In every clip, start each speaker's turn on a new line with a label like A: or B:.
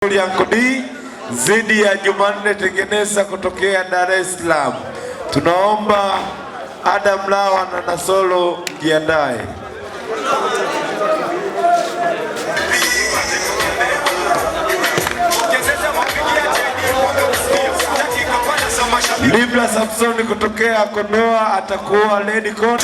A: Anko D zidi ya Jumanne Tengeneza kutokea Dar es Salaam. Tunaomba Adam Lawa na Nasolo jiandae. Libra Samsoni kutokea Kondoa atakuwa Lady Con.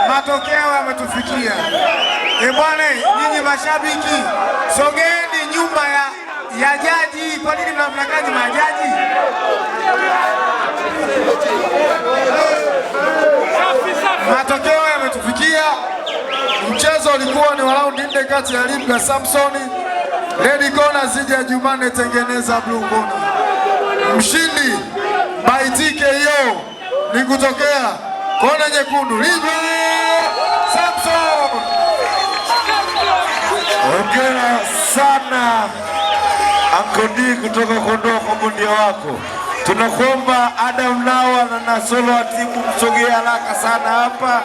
B: Matokeo yametufikia. Bwana, nyinyi mashabiki, sogeni nyuma ya jaji. Kwa nini mnamlakaji majaji? Matokeo yametufikia. Mchezo ulikuwa ni wa raundi 4 kati ya Libra Samsoni Lady Con zidi ya Jumanne Tengeneza Blue Corner. Mshindi by TKO ni kutokea kona nyekundu Libra Samson.
A: Hongera sana Anko D kutoka Kondoa kwa bondia wako. Tunakuomba Adam Lawa na Nasolo wa timu msogea haraka sana hapa.